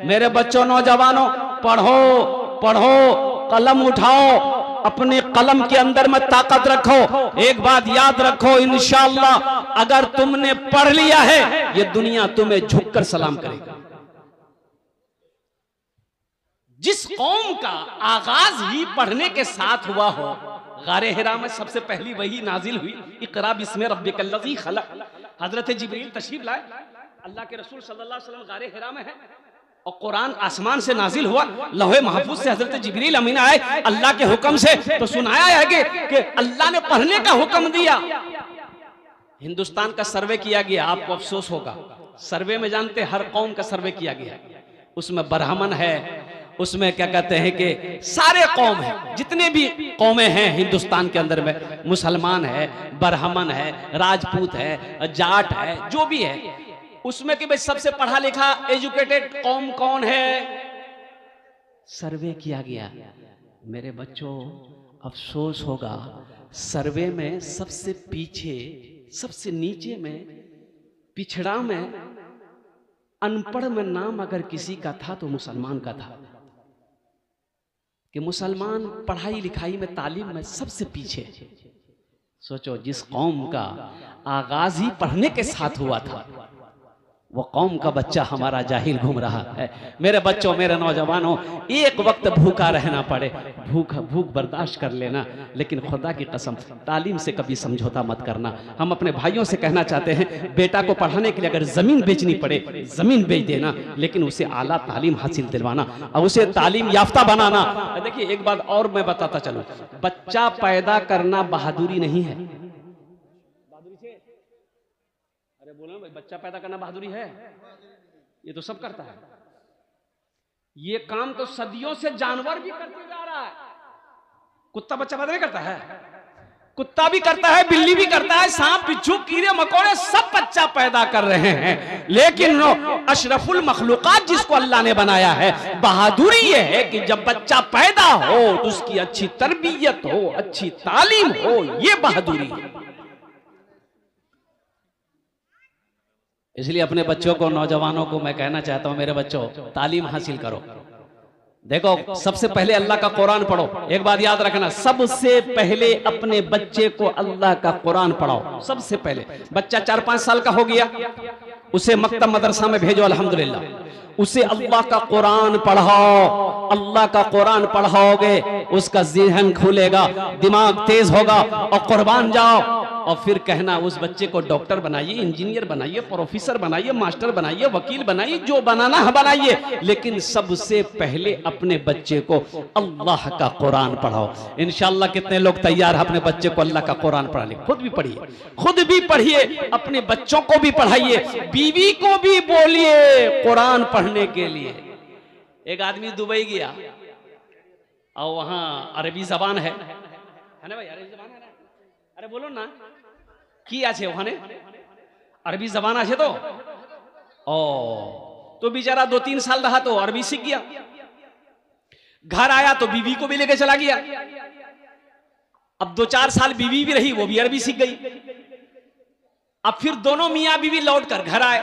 मेरे बच्चों, नौजवानों, पढ़ो पढ़ो, कलम उठाओ, अपने कलम के अंदर में ताकत रखो। एक बात याद रखो, इंशाअल्लाह अगर तुमने पढ़ लिया है, ये दुनिया तुम्हें झुककर सलाम करेगी। जिस कौम का आगाज ही पढ़ने के साथ हुआ हो, गारे हिरा में सबसे पहली वही नाजिल हुई, इक़रा बिस्मि रब्बिकल्लज़ी खलक़। हजरत जिब्रील तशरीफ लाए, अल्लाह के रसूल सल्लल्लाहु अलैहि वसल्लम गारे हिरा में है और कुरान आसमान से नाजिल हुआ, लौहे महफूज से हजरत जिब्रील अमीन आए अल्लाह के हुक्म से, तो सुनाया है कि अल्लाह ने पढ़ने का हुक्म दिया। हिंदुस्तान का सर्वे किया गया, आपको अफसोस होगा, सर्वे में जानते हर कौम का सर्वे किया गया, उसमें ब्राह्मण है, उसमें क्या कहते हैं कि सारे कौम है, जितने भी कौमें हैं हिंदुस्तान के अंदर में, मुसलमान है, ब्राह्मण है, राजपूत है, जाट है, जो भी है, उसमें कि भाई सबसे पढ़ा लिखा एजुकेटेड कौम कौन है, सर्वे किया गया। मेरे बच्चों, अफसोस होगा, सर्वे में सबसे पीछे, सबसे नीचे में, पिछड़ा में, अनपढ़ में नाम अगर किसी का था तो मुसलमान का था, कि मुसलमान पढ़ाई लिखाई में, तालीम में सबसे पीछे। सोचो, जिस कौम का आगाज ही पढ़ने के साथ हुआ था, वो कौम का बच्चा हमारा जाहिल घूम रहा है। मेरे बच्चों, मेरे नौजवानों, एक वक्त भूखा रहना पड़े, भूख बर्दाश्त कर लेना, लेकिन खुदा की कसम तालीम से कभी समझौता मत करना। हम अपने भाइयों से कहना चाहते हैं, बेटा को पढ़ाने के लिए अगर जमीन बेचनी पड़े, जमीन बेच देना, लेकिन उसे आला तालीम हासिल दिलवाना और उसे तालीम याफ्ता बनाना। देखिए, एक बात और मैं बताता चलूं, बच्चा पैदा करना बहादुरी नहीं है। बोलो भाई, बच्चा पैदा करना बहादुरी है? ये तो सब करता है। ये काम तो सदियों से जानवर भी करते जा रहा है। कुत्ता बच्चा पैदा नहीं करता है? कुत्ता भी करता है, बिल्ली भी करता है, सांप बिच्छू कीड़े मकोड़े सब बच्चा पैदा कर रहे हैं। लेकिन अशरफुल मखलूकात जिसको अल्लाह ने बनाया है, बहादुरी ये है कि जब बच्चा पैदा हो तो उसकी अच्छी तरबियत हो, अच्छी तालीम हो, ये बहादुरी है। इसलिए अपने बच्चों को, नौजवानों को मैं कहना चाहता हूं, मेरे बच्चों, तालीम हासिल करो। देखो, सबसे पहले अल्लाह का कुरान पढ़ो। एक बात याद रखना, सबसे पहले अपने बच्चे को अल्लाह का कुरान पढ़ाओ। सबसे पहले बच्चा 4-5 साल का हो गया, उसे मकतब मदरसा में भेजो, अल्हम्दुलिल्लाह। उसे अल्लाह का कुरान पढ़ाओ। अल्लाह का कुरान पढ़ाओगे, उसका ज़हन खुलेगा, दिमाग तेज होगा और कुर्बान जाओ। और फिर कहना, उस बच्चे को डॉक्टर बनाइए, इंजीनियर बनाइए, प्रोफेसर बनाइए, मास्टर बनाइए, वकील बनाइए, जो बनाना है बनाइए, लेकिन सबसे पहले अपने बच्चे को अल्लाह का कुरान पढ़ाओ। इंशाअल्लाह कितने लोग तैयार हैं अपने बच्चे को अल्लाह का कुरान पढ़ाने? खुद भी पढ़िए, खुद भी पढ़िए, अपने बच्चों को भी पढ़ाइए, बीवी को भी बोलिए कुरान पढ़ने के लिए। एक आदमी दुबई गया और वहां अरबी जबान है ना भाई? अरबी जबान है ना? अरे बोलो ना, की আছে ওখানে अरबी जबान আছে तो बेचारा 2-3 साल रहा तो अरबी सीख गया। घर आया तो बीवी को भी लेके चला गया। अब 2-4 साल बीवी भी रही, वो भी अरबी सीख गई। अब फिर दोनों मियां बीवी लौट कर घर आए।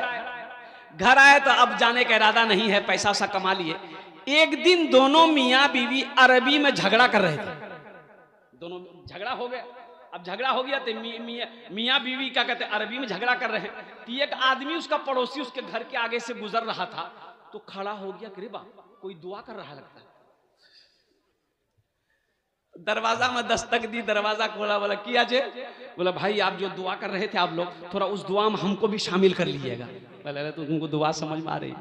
घर आए तो अब जाने का इरादा नहीं है, पैसा सा कमा लिए। एक दिन दोनों मियां बीवी अरबी में झगड़ा कर रहे थे। दोनों झगड़ा हो गया। अब झगड़ा हो गया तो मियां बीवी क्या कहते हैं, अरबी में झगड़ा कर रहे हैं। तो एक आदमी, उसका पड़ोसी, उसके घर के आगे से गुजर रहा था तो खड़ा हो गया कि रे बाप, कोई दुआ कर रहा लगता है। दरवाजा में दस्तक दी, दरवाजा खोला, बोला किया जे? बोला भाई, आप जो दुआ कर रहे थे आप लोग, थोड़ा उस दुआ में हमको भी शामिल कर लीजिएगा। बोले तो तुमको दुआ समझ में आ रही?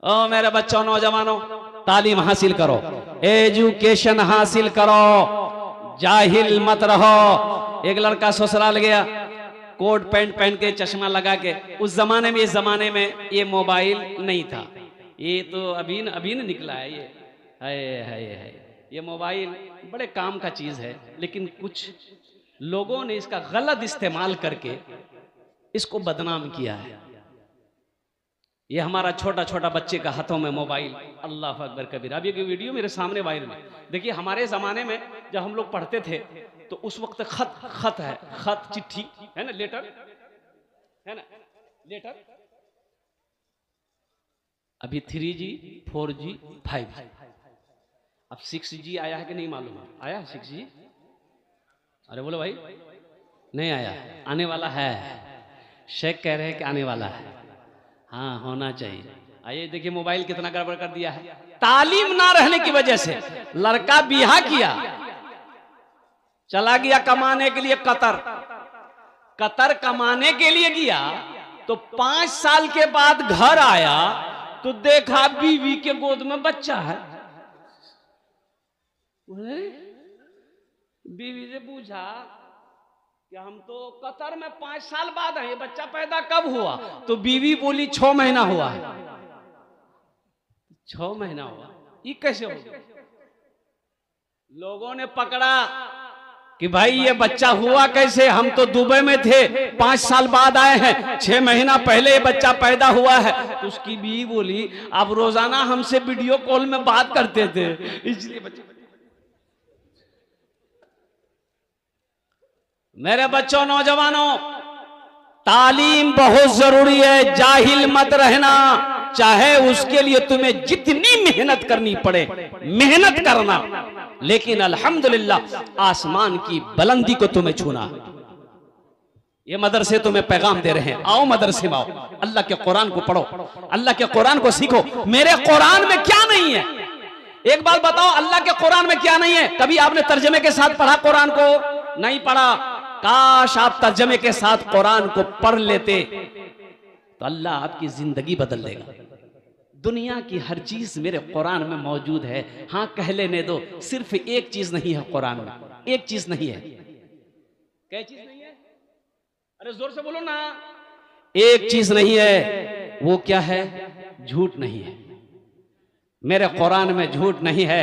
ओ मेरे बच्चों, नौजवानों, तालीम हासिल करो, एजुकेशन हासिल करो, जाहिल मत रहो। एक लड़का ससुराल गया, कोट पैंट पहन के, चश्मा लगा के। उस जमाने में, इस जमाने में ये मोबाइल नहीं था, ये तो अभी न निकला है। ये है ये मोबाइल बड़े काम का चीज है, लेकिन कुछ लोगों ने इसका गलत इस्तेमाल करके इसको बदनाम किया है। ये हमारा छोटा छोटा बच्चे का हाथों में मोबाइल, अल्लाह अकबर कबीरा। अब ये वीडियो मेरे सामने वायरल है। देखिए, हमारे जमाने में जब हम लोग पढ़ते थे तो उस वक्त खत है, खत, चिट्ठी है ना, लेटर है ना, लेटर। अभी 3G 4G 5G, अब 6G आया है कि नहीं मालूम? आया 6G? अरे बोलो भाई, नहीं आया, आने वाला है। शेख कह रहे हैं कि आने वाला है। हाँ, होना चाहिए। आइए देखिए मोबाइल कितना गड़बड़ कर दिया है। तालीम ना रहने की वजह से लड़का बिहा किया, चला गया कमाने के लिए कतर कमाने के लिए गया, तो 5 साल के बाद घर आया तो देखा बीवी के गोद में बच्चा है। बीवी से पूछा कि हम तो कतर में 5 साल बाद आए, बच्चा पैदा कब हुआ? तो बीवी बोली 6 महीना हुआ है। 6 महीना हुआ, ये कैसे हो गया? लोगों ने पकड़ा कि भाई ये बच्चा हुआ कैसे, हम तो दुबई में थे, 5 साल बाद आए हैं, 6 महीना पहले ये बच्चा पैदा हुआ है। तो उसकी बीवी बोली आप रोजाना हमसे वीडियो कॉल में बात करते थे, इसलिए बच्चा। मेरे बच्चों, नौजवानों, तालीम बहुत जरूरी है, जाहिल मत रहना। चाहे उसके लिए तुम्हें जितनी मेहनत करनी पड़े, मेहनत करना, लेकिन अल्हम्दुलिल्लाह आसमान की बुलंदी को तुम्हें छूना। ये मदरसे तुम्हें पैगाम दे रहे हैं, आओ मदरसे में आओ, अल्लाह के कुरान को पढ़ो, अल्लाह के कुरान को सीखो। मेरे कुरान में क्या नहीं है? एक बात बताओ, अल्लाह के कुरान में क्या नहीं है? कभी आपने तर्जमे के साथ पढ़ा कुरान को? नहीं पढ़ा। काश आप तर्जमे के साथ कुरान को पढ़ लेते तो अल्लाह आपकी जिंदगी बदल देगा। दुनिया की हर चीज मेरे कुरान में मौजूद है। हाँ, कह लेने दो, सिर्फ एक चीज नहीं है कुरान में, एक चीज नहीं है। क्या चीज नहीं है? अरे जोर से बोलो ना। एक चीज नहीं है, वो क्या है? झूठ नहीं है। मेरे कुरान में झूठ नहीं है,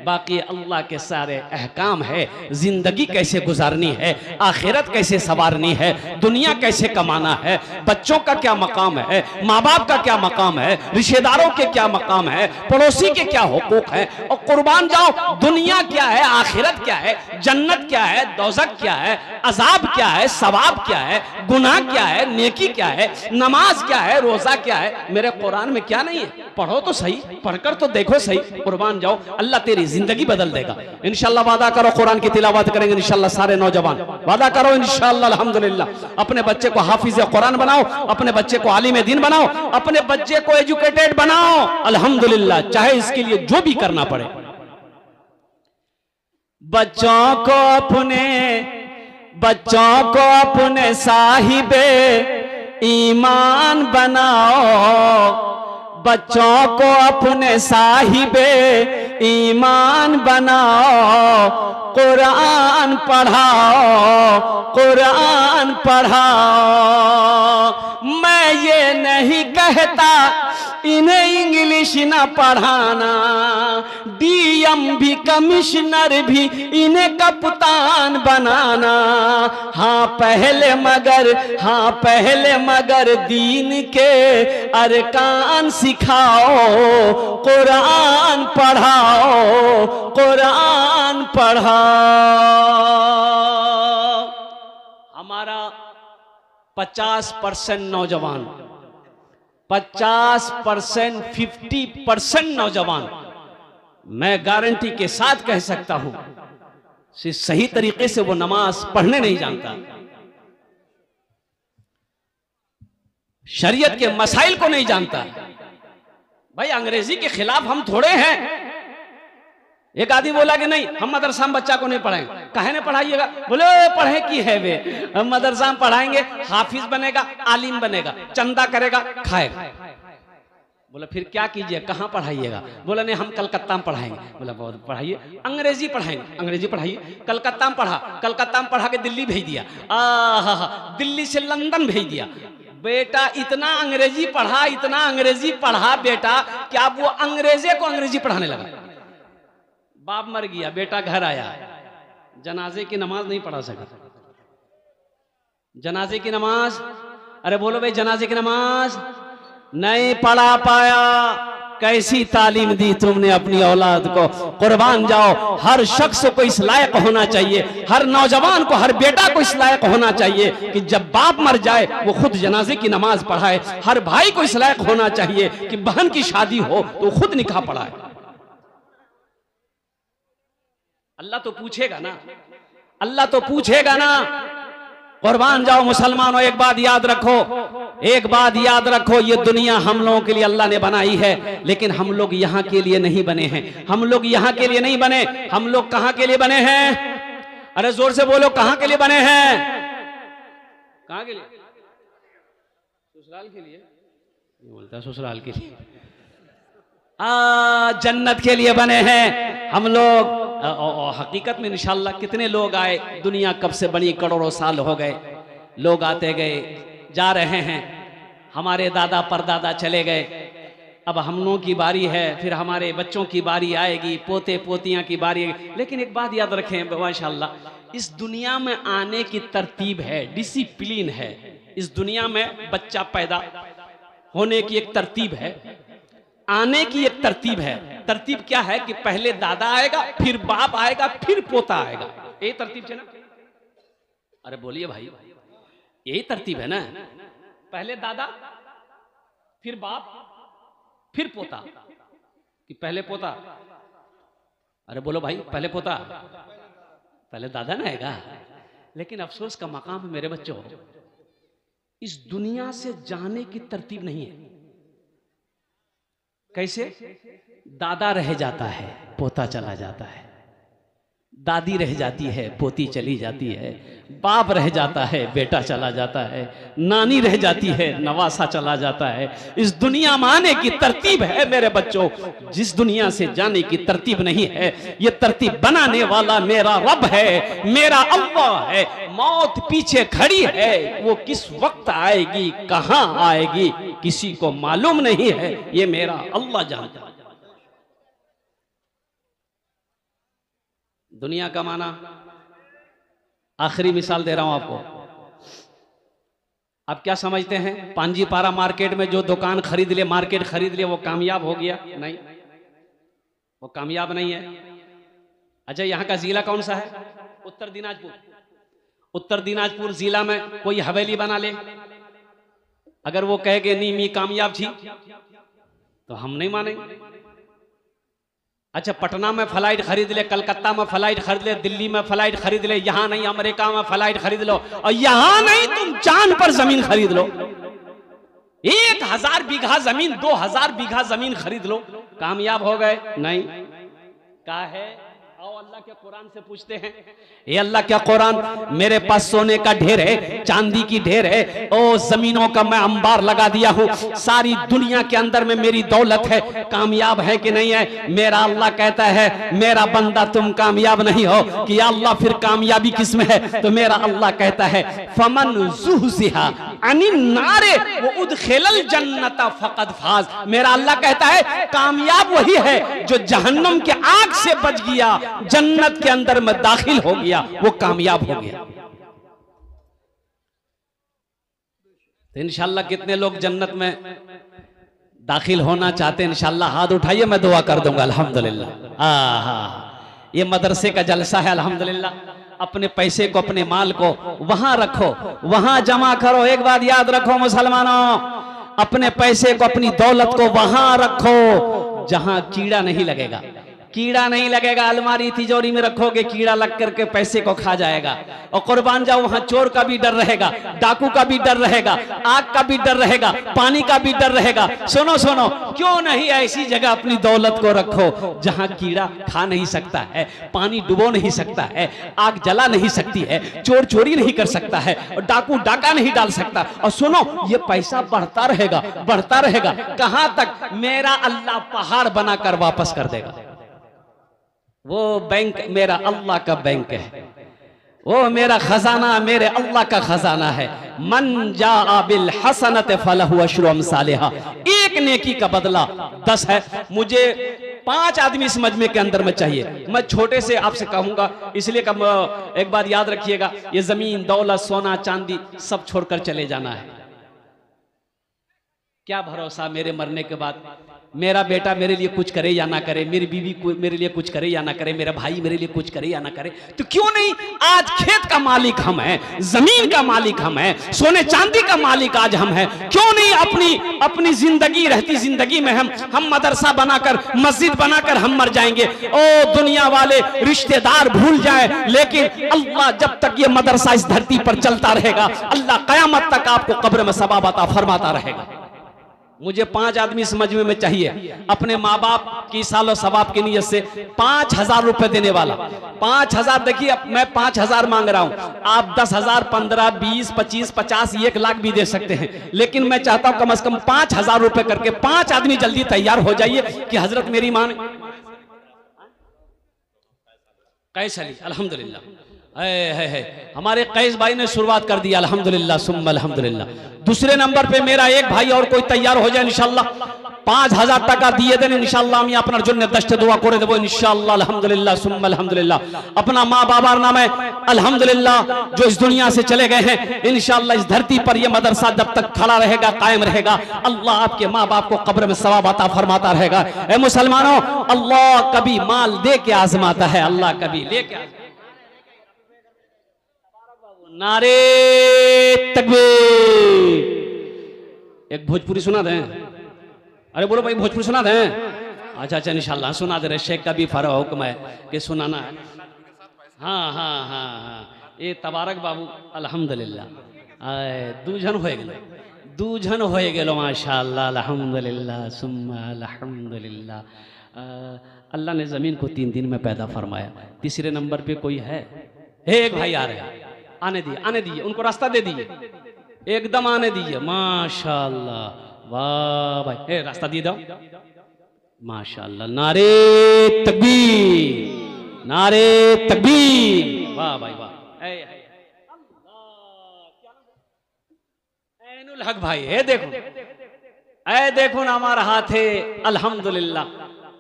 बाकी अल्लाह के सारे अहकाम है। जिंदगी कैसे गुजारनी है, आखिरत कैसे संवारनी है, दुनिया कैसे कमाना है, बच्चों का क्या मकाम है, माँ बाप का क्या मकाम है, रिश्तेदारों के क्या मकाम है, पड़ोसी के क्या हुकूक है। और कुर्बान जाओ, दुनिया क्या है, आखिरत क्या है, जन्नत क्या है, दोज़ख क्या है, अजाब क्या है, सवाब क्या है, गुनाह क्या है, नेकी क्या है, नमाज क्या है, रोजा क्या है। मेरे कुरान में क्या नहीं है? पढ़ो तो सही, पढ़कर तो देखो सही, कुर्बान जाओ, अल्लाह तेरी जिंदगी बदल देगा। इंशाल्लाह वादा करो कुरान की तिलावत करेंगे इंशाल्लाह सारे नौजवान, वादा करो इंशाल्लाह अल्हम्दुलिल्लाह। अपने बच्चे को हाफिज कुरान बनाओ, अपने बच्चे को आलिम दीन बनाओ, अपने बच्चे को एजुकेटेड बनाओ अल्हम्दुलिल्लाह, चाहे इसके लिए जो भी करना पड़े। बच्चों को अपने साहिबे ईमान बनाओ, बच्चों को अपने साहिबे ईमान बनाओ, कुरान पढ़ाओ, कुरान पढ़ाओ। मैं ये नहीं कहता इन्हें इंग्लिश ना पढ़ाना, डीएम भी कमिश्नर भी इन्हें कप्तान बनाना। हाँ पहले मगर दीन के अरकान सिखाओ, कुरान पढ़ाओ, कुरान पढ़ाओ। हमारा 50% नौजवान, 50%, 50% नौजवान, मैं गारंटी के साथ कह सकता हूं, सही तरीके से वो नमाज पढ़ने नहीं जानता, शरीयत के मसाइल को नहीं जानता। भाई अंग्रेजी के खिलाफ हम थोड़े हैं। एक आदमी बोला कि नहीं हम मदरसा में बच्चा को नहीं पढ़ाएंगे। काहे नहीं पढ़ाइएगा? बोले पढ़े की है वे, हम मदरसा में पढ़ाएंगे, हाफिज बनेगा, आलिम बनेगा, चंदा करेगा, खाएगा। बोला फिर क्या कीजिए, कहाँ पढ़ाइएगा? बोला नहीं हम कलकत्ता में पढ़ाएंगे। बोला बहुत पढ़ाइए, अंग्रेजी पढ़ाएंगे, अंग्रेजी पढ़ाइए। कलकत्ता में पढ़ा, कलकत्ता में पढ़ा के दिल्ली भेज दिया, दिल्ली से लंदन भेज दिया। बेटा इतना अंग्रेजी पढ़ा, इतना अंग्रेजी पढ़ा बेटा, क्या वो अंग्रेजे को अंग्रेजी पढ़ाने लगा। बाप मर गया, बेटा घर आया, जनाजे की नमाज नहीं पढ़ा सका। जनाजे की नमाज, अरे बोलो भाई, जनाजे की नमाज नहीं पढ़ा पाया। कैसी तालीम दी तुमने अपनी औलाद को। कुर्बान जाओ, हर शख्स को इस लायक होना चाहिए, हर नौजवान को, हर बेटा को इस लायक होना चाहिए कि जब बाप मर जाए वो खुद जनाजे की नमाज पढ़ाए। हर भाई को इस लायक होना चाहिए कि बहन की शादी हो तो खुद निकाह पढ़ाए। अल्लाह तो पूछेगा ना, अल्लाह तो पूछेगा ना। कुर्बान जाओ मुसलमानों, एक बात याद रखो, एक बात याद रखो, ये दुनिया हम लोगों के लिए अल्लाह ने बनाई है, लेकिन हम लोग यहाँ के लिए नहीं बने हैं। हम लोग यहाँ के लिए नहीं बने, हम लोग कहाँ के लिए बने हैं? अरे जोर से बोलो, कहाँ के लिए बने हैं? कहाँ के लिए? ससुराल के लिए बोलता, ससुराल के लिए, जन्नत के लिए बने हैं हम लोग। हकीकत में इंशाअल्लाह कितने लोग आए, दुनिया कब से बनी, करोड़ों साल हो गए, लोग आते गए जा रहे हैं। हमारे दादा परदादा चले गए, अब हम लोगों की बारी है, फिर हमारे बच्चों की बारी आएगी, पोते पोतियां की बारी आएगी। लेकिन एक बात याद रखें माशाअल्लाह, इस दुनिया में आने की तरतीब है, डिसिप्लिन है। इस दुनिया में बच्चा पैदा होने की एक तरतीब है, आने की एक तरतीब है। तरतीब क्या है कि पहले दादा आएगा, फिर बाप आएगा, फिर पोता आएगा। यही तरतीब है ना? अरे बोलिए भाई, यही तरतीब है ना? पहले दादा, फिर बाप, फिर पोता, कि पहले पोता? अरे बोलो भाई, पहले पोता, पहले दादा ना आएगा। लेकिन अफसोस का मकाम है मेरे बच्चों, इस दुनिया से जाने की तरतीब नहीं है। कैसे? दादा रह जाता है, पोता चला जाता है, दादी रह जाती है, पोती चली जाती है, बाप रह जाता है, बेटा चला जाता है, नानी रह जाती है, नवासा चला जाता है। इस दुनिया में आने की तरतीब है मेरे बच्चों, जिस दुनिया से जाने की तरतीब नहीं है। ये तरतीब बनाने वाला मेरा रब है, मेरा अल्लाह है। मौत पीछे खड़ी है, वो किस वक्त आएगी, कहां आएगी, किसी को मालूम नहीं है, ये मेरा अल्लाह जानता है। दुनिया का माना, आखिरी मिसाल दे रहा हूं आपको। आप क्या समझते हैं, पांजीपारा मार्केट में जो दुकान खरीद ले, मार्केट खरीद ले, वो कामयाब हो गया? नहीं, वो कामयाब नहीं है। अच्छा, यहां का जिला कौन सा है? उत्तर दिनाजपुर। उत्तर दिनाजपुर जिला में कोई हवेली बना ले, अगर वो कहे कि नहीं मैं कामयाब थी, तो हम नहीं मानेंगे। अच्छा, पटना में फ्लाइट खरीद ले, कलकत्ता में फ्लाइट खरीद ले, दिल्ली में फ्लाइट खरीद ले, यहां नहीं अमेरिका में फ्लाइट खरीद लो, और यहां नहीं तुम चांद पर जमीन खरीद लो, 1000 बीघा जमीन, 2000 बीघा जमीन खरीद लो, कामयाब हो गए? नहीं। क्या है? आओ अल्लाह के कुरान से पूछते हैं। ये अल्लाह क्या कुरान, मेरे पास सोने का ढेर है, चांदी की ढेर है, ओ जमीनों का मैं अंबार लगा दिया हूं, सारी दुनिया के अंदर में मेरी दौलत है, कामयाब है कि नहीं है? मेरा अल्लाह कहता है, मेरा बंदा तुम कामयाब नहीं हो, कि या अल्लाह फिर कामयाबी किस में है? तो मेरा अल्लाह कहता है, फमन ज़ुहज़िहा अनिन नारे व उदखिलल जन्नत फक़द फाज़। मेरा अल्लाह कहता है, कामयाब वही है जो जहन्नम के आग से बच गया, जन्नत के अंदर में दाखिल हो गया, वो कामयाब हो गया। तो इंशाअल्लाह कितने लोग जन्नत में दाखिल होना चाहते हैं? इंशाअल्लाह हाथ उठाइए, मैं दुआ कर दूंगा। अल्हम्दुलिल्लाह, ये मदरसे का जलसा है। अल्हम्दुलिल्लाह, अपने पैसे को, अपने माल को वहां रखो, वहां जमा करो। एक बात याद रखो मुसलमानों, अपने पैसे को, अपनी दौलत को वहां रखो जहां कीड़ा नहीं लगेगा। कीड़ा नहीं लगेगा, अलमारी तिजोरी में रखोगे, कीड़ा लग करके पैसे को खा जाएगा। और कुर्बान जाओ, वहां चोर का भी डर रहेगा, डाकू का भी डर रहेगा, आग का भी डर रहेगा, पानी का भी डर रहेगा। सुनो सुनो, क्यों नहीं ऐसी जगह अपनी दौलत को रखो जहां कीड़ा खा नहीं सकता है, पानी डुबो नहीं सकता है, आग जला नहीं सकती है, चोर चोरी नहीं कर सकता है, और डाकू डाका नहीं डाल सकता। और सुनो, ये पैसा बढ़ता रहेगा, बढ़ता रहेगा। कहां तक? मेरा अल्लाह पहाड़ बनाकर वापस कर देगा। वो बैंक मेरा अल्लाह का बैंक है, वो मेरा खजाना मेरे अल्लाह का खजाना है। मन जाअ बिल हसनत फलहु अशरु अमसालिहा, एक नेकी का बदला 10 है। मुझे 5 आदमी इस मजमे के अंदर में चाहिए। मैं छोटे से आपसे कहूंगा, इसलिए एक बात याद रखिएगा, ये जमीन दौलत सोना चांदी सब छोड़कर चले जाना है। क्या भरोसा मेरे मरने के बाद मेरा बेटा मेरे लिए कुछ करे या ना करे, मेरी बीवी मेरे लिए कुछ करे या ना करे, मेरा भाई मेरे लिए कुछ करे या ना करे, तो क्यों नहीं आज खेत का मालिक हम हैं, जमीन का मालिक हम हैं, सोने चांदी का मालिक आज हम हैं, क्यों नहीं अपनी जिंदगी रहती जिंदगी में हम मदरसा बनाकर मस्जिद बनाकर हम मर जाएंगे। ओ दुनिया वाले रिश्तेदार भूल जाए, लेकिन अल्लाह जब तक ये मदरसा इस धरती पर चलता रहेगा, अल्लाह कयामत तक आपको कब्र में सवाब अता फरमाता रहेगा। मुझे 5 आदमी समझ में चाहिए, अपने माँ बाप की सालों सवाब की नीयत से 5,000 रुपए देने वाला। 5,000, देखिए मैं 5,000 मांग रहा हूं, आप 10,000, 15, 20, 25, 50, 1 लाख भी दे सकते हैं, लेकिन मैं चाहता हूं कम से कम 5,000 रुपए करके 5 आदमी जल्दी तैयार हो जाइए कि हजरत मेरी मां कैस अली अल्हम्दुलिल्लाह है हमारे कैस भाई ने शुरुआत कर दी, अल्हम्दुलिल्लाह सुम्मा अल्हम्दुलिल्लाह। दूसरे नंबर पे मेरा एक भाई और कोई तैयार हो जाए इंशाल्लाह, 5,000 টাকা দিয়ে দেন ইনশাআল্লাহ, আমি আপনার জন্য 10টা দোয়া করে দেব इंशाअल्लाह अल्हम्दुलिल्लाह सुम्मा अल्हम्दुलिल्लाह। अपना माँ बाबा नाम है अल्हम्दुलिल्लाह जो इस दुनिया से चले गए हैं, इंशाअल्लाह इस धरती पर यह मदरसा जब तक खड़ा रहेगा, कायम रहेगा, अल्लाह आपके माँ बाप को कब्र में सवाब अता फरमाता रहेगा। ए मुसलमानों, अल्लाह कभी माल दे के आजमाता है, अल्लाह कभी लेके। नारे तकबीर। एक भोजपुरी सुना दें? अरे बोलो भाई भोजपुरी सुना दें? अच्छा इंशाल्लाह सुना दे रहे। शेख का भी फर्ज हुक्म है कि सुनाना है। हाँ ये तबारक बाबू अल्हम्दुलिल्लाह दूजन हो गेलो माशाअल्लाह अल्हम्दुलिल्लाह सुम्मा अल्हम्दुलिल्लाह। अल्लाह ने ज़मीन को 3 दिन में पैदा फरमाया। तीसरे नंबर पे कोई है? एक भाई आ रहे हैं, आने दीजिए उनको रास्ता दे दीजिए, एकदम आने दीजिए। माशाअल्लाह, वाह भाई, रास्ता दिए दो माशाअल्लाह। नारे तकबीर, नारे तकबीर, वाह भाई वाह। ऐनुल हक भाई है, देखो ना हमारा हाथ है अल्हम्दुलिल्लाह।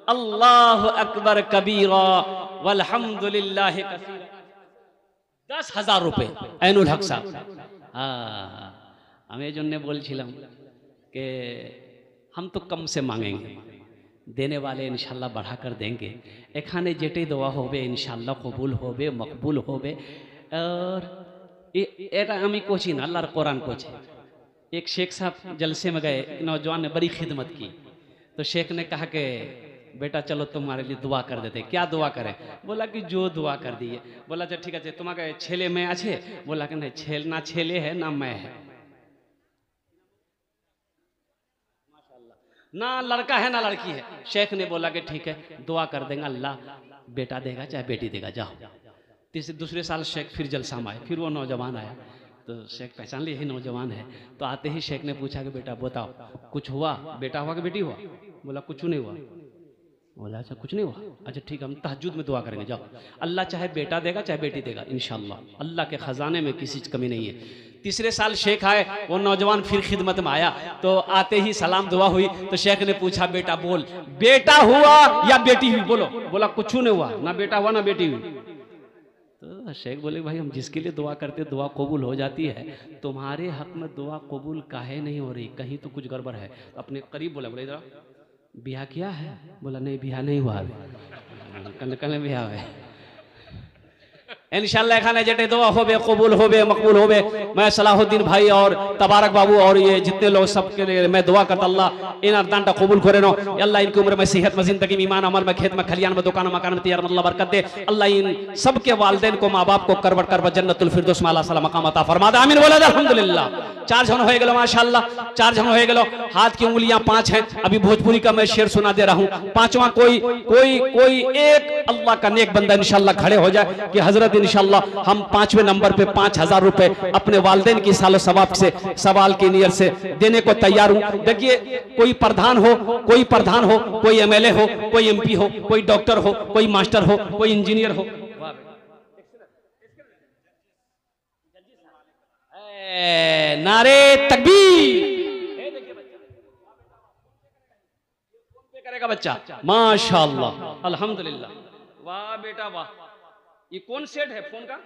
अल्लाह अकबर कबीरा वल्हम्दुलिल्लाह कसीरा। 10,000 रुपए ऐनुल हक साहब। আমি এই জন্য বলছিলাম कि हम तो कम से मांगेंगे, देने वाले इंशाल्लाह बढ़ा कर देंगे। एखाने जेटे दुआ होबे इंशाल्लाह कबूल होबे, मकबूल होबे। और এটা আমি কোচি না, আল্লাহর কোরআন কোচে। एक शेख साहब जलसे में गए, नौजवान ने बड़ी खिदमत की, तो शेख ने कहा कि बेटा चलो तुम्हारे लिए दुआ कर देते। क्या दुआ करें? बोला कि जो दुआ कर दिए। बोला अच्छा ठीक है, तुम्हारे छेले में आछे? बोला कि नहीं, ना छेले है ना मैं है, ना लड़का है ना लड़की है। शेख ने बोला कि ठीक है दुआ कर देंगे, अल्लाह बेटा देगा चाहे बेटी देगा, जाओ। दूसरे साल शेख फिर जलसा में आए, फिर वो नौजवान आया, तो शेख पहचान लिया यही नौजवान है। तो आते ही शेख ने पूछा कि बेटा बताओ कुछ हुआ, बेटा हुआ कि बेटी हुआ? बोला कुछ नहीं हुआ। बोला अच्छा कुछ नहीं हुआ, अच्छा ठीक है हम तहज्जुद में दुआ करेंगे, जाओ। अल्लाह चाहे बेटा देगा चाहे बेटी देगा इंशाअल्लाह, अल्लाह के खजाने में किसी कमी नहीं है। तीसरे साल शेख आए, वो नौजवान फिर खिदमत में आया, तो आते ही सलाम दुआ हुई, तो शेख ने पूछा बेटा बोल बेटा हुआ या बेटी हुई? बोला कुछ नहीं हुआ, ना बेटा हुआ ना बेटी हुई। तो शेख बोले भाई हम जिसके लिए दुआ करते दुआ कबूल हो जाती है, तुम्हारे हक में दुआ कबूल काहे नहीं हो रही? कहीं तो कुछ गड़बड़ है। अपने करीब बोला इधर ब्याह किया है? बोला नहीं ब्याह नहीं हुआ, कल ब्याह है। इंशाअल्लाह एखाने जेटे दुआ होबे कबूल होबे मकबूल होबे। मैं सलाहुद्दीन भाई और तबारक बाबू और ये जितने लोग सबके लिए मैं दुआ करता अल्लाह इन अरदानटा कबूल करे नो। अल्लाह इनकी उम्र में सेहत में जिंदगी में ईमान अमल में खेत में खलियान में दुकान मकान में तैयार अल्लाह बरकत दे। अल्लाह इन सबके वालिदैन को माँ बाप को करबट करबट जन्नतुल फिरदौस में अल्लाह सला मकाम अता फरमा दे, आमीन बोला अल्हम्दुलिल्लाह। 4 जन हो गेलो माशाअल्लाह, 4 जन हो गेलो। हाथ की उंगलियां 5 हैं। अभी भोजपुरी का मैं शेर सुना दे रहा हूँ, 5वां कोई एक अल्लाह का नेक बंदा इंशाअल्लाह खड़े हो जाए कि हजरत इंशाअल्लाह हम 5वें नंबर पे 5,000 रुपए अपने वालिदैन की सालो सवाब से सवाल की नियत से देने को तैयार हूं। देखिए कोई प्रधान हो, कोई एमएलए हो, कोई एमपी हो, कोई डॉक्टर हो, कोई मास्टर हो, कोई इंजीनियर हो। नारे तकबीर करेगा बच्चा माशाअल्लाह अल्हम्दुलिल्लाह। वाह बेटा वाह। ये कौन सेट है फोन का?